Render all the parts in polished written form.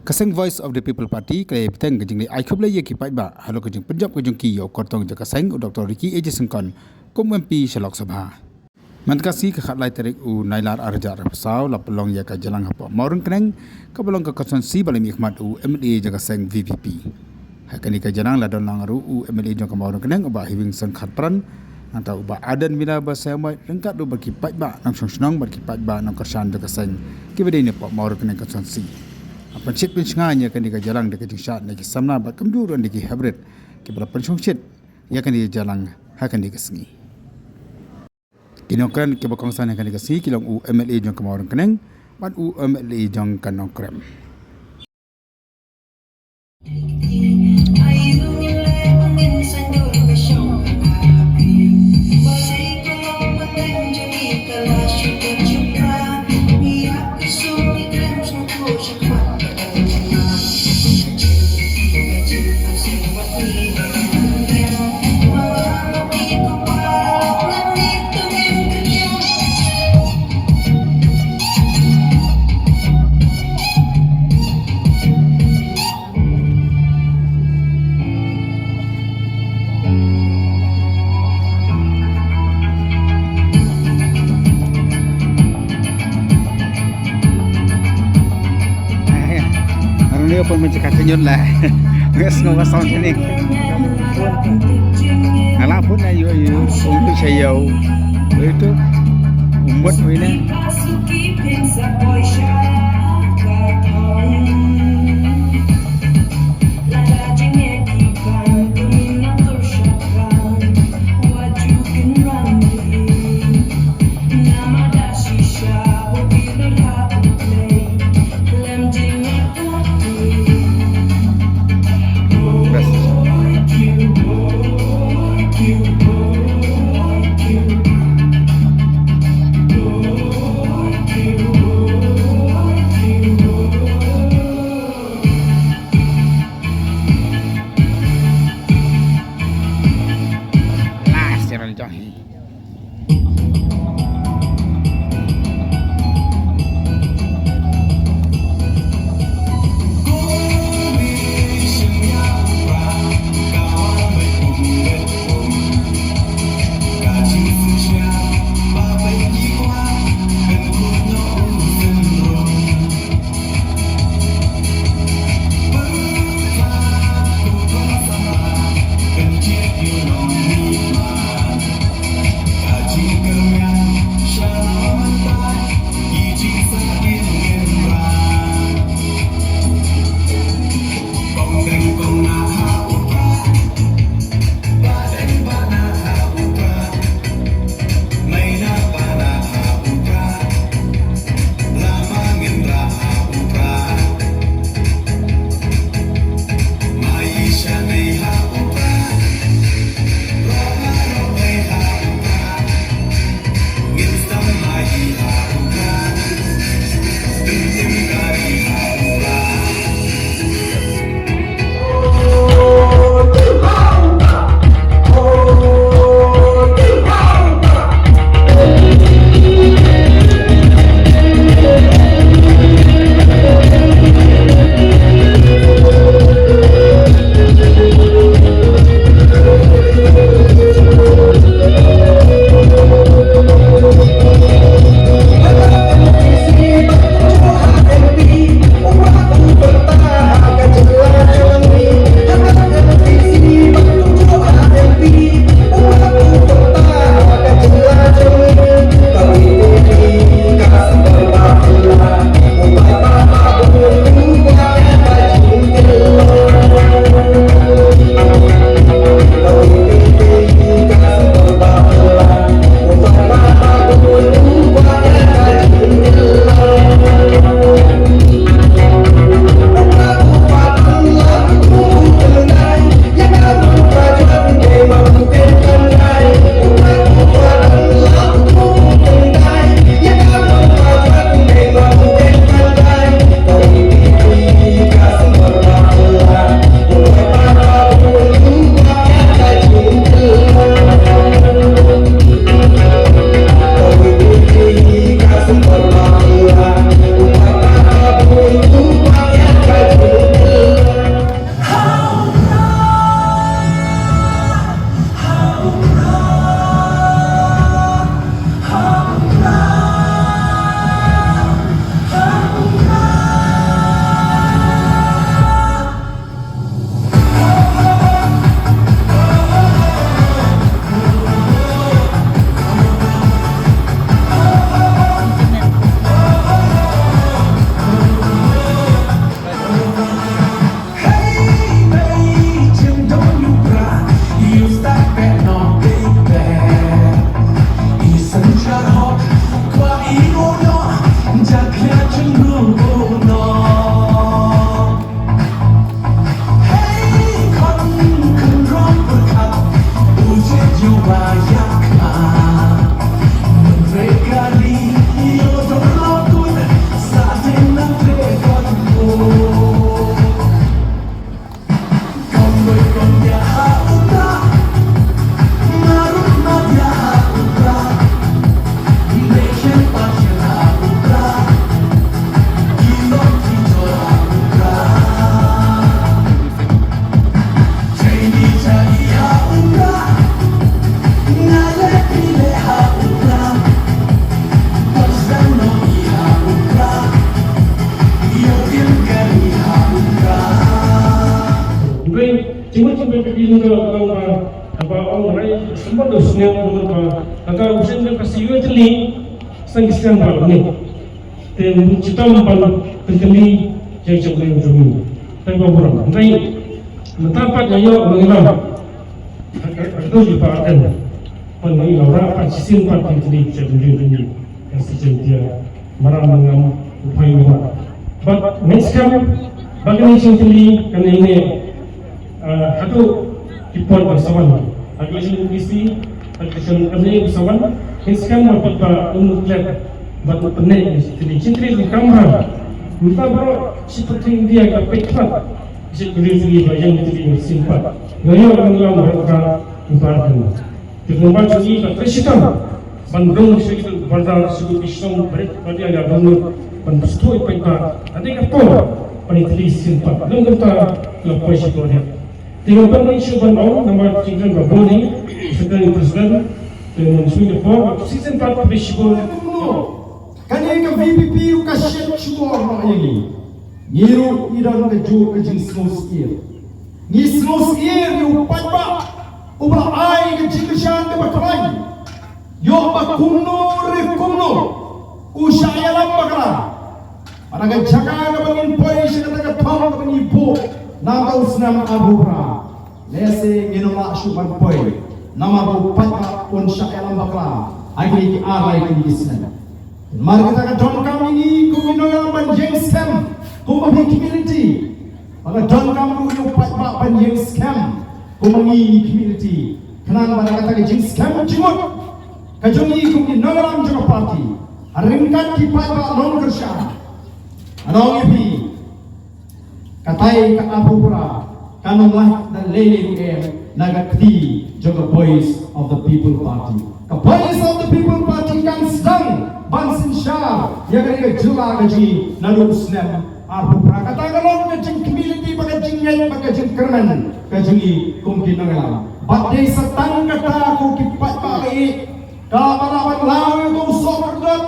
Kaseng Voice of the People Party kaya petang kejeng ni aikub lagi kipai ba halo kejeng Punjab kejeng kiyo kortong je kaseng Dr. Ricky Eje Sengkon kum MP Shalok Sabha. Mantkasi ke khat lai tarik u nailar arja rapsau la pelong ya ka jalang hapo maurun keneng ka pelong ka konsensi balim ikmat u MLA je kaseng VVP. Hakani ka jalang la don langaru u MLA jong ka maurun keneng ba hiving sen khat pran antau ba adan bila ba semai lengkap do berkipai ba nang song berkipai ba nang kersan je kaseng kibede ni po maurun keneng konsensi. Pencit pencengahnya kan dia jalan dekat jengshad lagi samna bat kemjuran lagi hybrid kibra pencungcit ya kan dia jalan hakan dia kesengi kinokran kibra kongsan hakan dia kesengi kilong u MLA jong kemaurang keneng bat u MLA jong kanokram dia pun mencegah senyum lah. Nges ngomong sound ini. Alah pun ayo untuk saya itu umut ini. cuma pipin ke apa orang lain semua dosnya apa agak usin dia kasih juga jeli sang bal ni dan cita bal terkali yang sebelum jumi tapi orang nanti mendapat ayo mengilam itu dipakai penuhi orang pasisin pakai jeli sebelum jumi kasih dia marah mengam upaya but next time bagaimana jeli kan ini hatu ipon bersawan agak sini agak kami bersawan iskan apa unuklet batu penek jadi cintri di kamera minta baru seperti dia agak pekat jadi segi yang jadi simpan gaya orang mereka membantu dengan baju ini tersitam bandung segitu bandar segitu islam berit pada agak bangun bandustui pekat ada kapal penitri simpan dan kita lepas itu dia dengan permainan banau nama children baboni sebagai presiden dengan sudah for season 4 festival kani ka VPP ka shet chuor ma ini ngiru idan ka ju ka jing snows ear ni snows ear yu patba uba ai ka jikashan ka bakai yo ba kumno re kumno ushayalam bakala para ka jaka ka bangin poi shi ka thong ka bani bo nama usnam abubra lese ginoma shuban poi nama bu patba un shayalam bakala agri ki alai ki isna mari kita ke don kami ini kumino yang banjeng scam kumami community maka don kami yung patba banjeng scam kumami community kenang pada kata ke jeng scam jimut kajungi kumino yang juga party aringkat ki patba non kerja anong ipi katai ka apupura kanong dan lele nagakti juga voice of the people party ka voice of the people party kan sedang Bansin Shah yang ada jela gaji nalu snap arpu prakata galon kajing community baga jingyan baga jing kerman kajingi kumti nangalam badai setang kata ku kipat pai kamarawan lawi tu sokerdot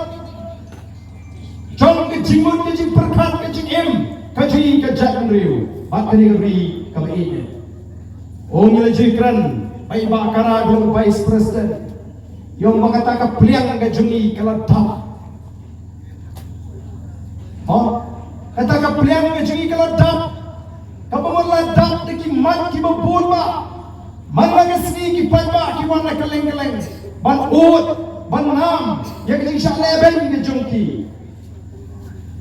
jong kajingun kajing perkat kajing em kajing kajak riu bakari ri kamai ongil jikran bai bakara global vice president yang mengatakan peliang kajungi keledap. Oh, katakan peliang kajungi keledap. Kamu meledap deki mat ki babur ba. Mana kesini ki patba ki warna keleng-keleng. Ban ut, ban nam, yang insya leben kajungki.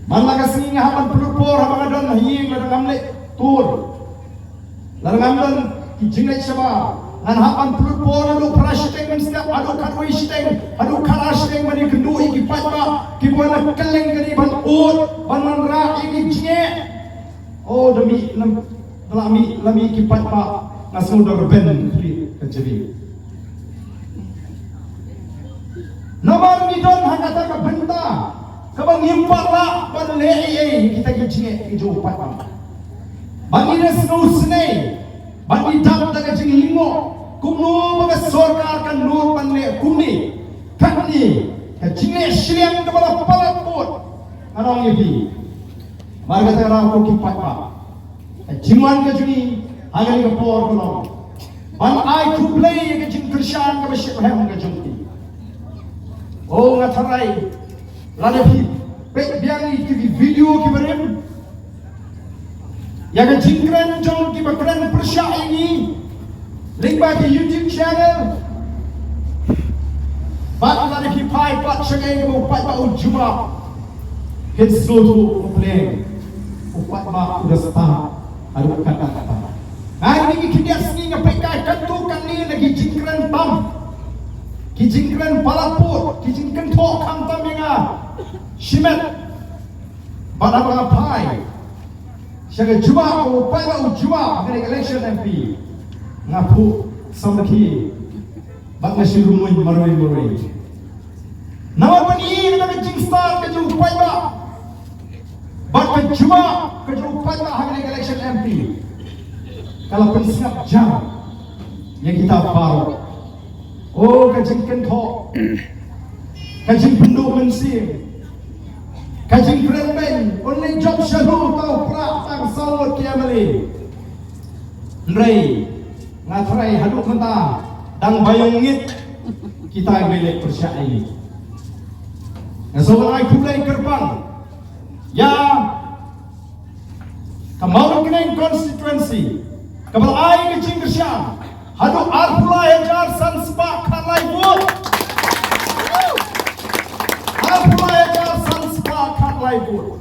Mana kesini ngahaman pelupur, haman adon hiing ladang amle tur. Ladang amle ki jingai syaba. Anhapan pelupur adu prashteng setiap adu kanoi shteng adu karashteng mani kendui ki patba ki buana keleng kani ban ut ban manra ini jie oh demi lami ki patba ngasmu dorben kli kejeri nomor ni don hakata ka benta ka bang impak la ban lei kita ki jie ki jo patba bagi resno sne bagi dam daga jing lingo kumno baga sorkar kan nur panne kumni kakni ka jinge shriang ka bala palat pot anong yebi marga tara ko ki patpa ka jingwan ka juni agali ka por ko no ban ai to play ka jing krishan ka bashik hem ka juni o nga tharai lale bi pe biang ki video ki barem ya ka jingran jong ki bakran persha ini link back to YouTube channel bat lari ki pai bat chagay mo pat ba ujuma hit slow to play upat ba udasta aru kata-kata ay ni ki kidas ni nga pekay kanto kan ni nagi jingran tam kijingkren palapur, kijingkren tok kamtam yang shimet, pada pengapai, siaga jua ko pada jua mengenai election MP, ngapu samaki, bak nasi rumui maroi. Nama pani nama kijing star keju pada, bak kejua keju pada mengenai election MP. Kalau pensiap jam yang kita baru, oh kajing kentok, kajing penduk mensir, kajing kerenben, only job syahu tau prak tang sawat kiamali, nrei ngatrai haduk mentah, dang bayang ngit kita belek persyai ini. Nasoalai kulai gerbang, ya kemau kena konstituensi. Kabel air kecing kesyam, haduk arpulai ajar san sepak kalai bud, arpulai ajar san sepak kalai bud.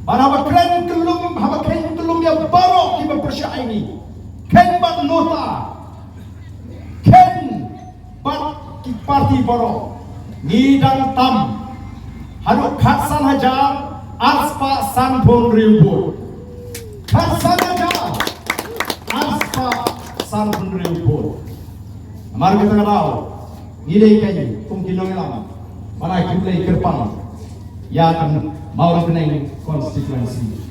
Bahwa keren kelum yang baru kita persyai ini, ken bat nota, ken bat parti baru, ngidang tam, haduk katsan hajar, arspa san pun ribu, katsan hajar. San penerimpun. Mari kita tahu, nilai kaji, kumkinong ilang, mana kita kerpang, ya akan mau keneng konstituensi.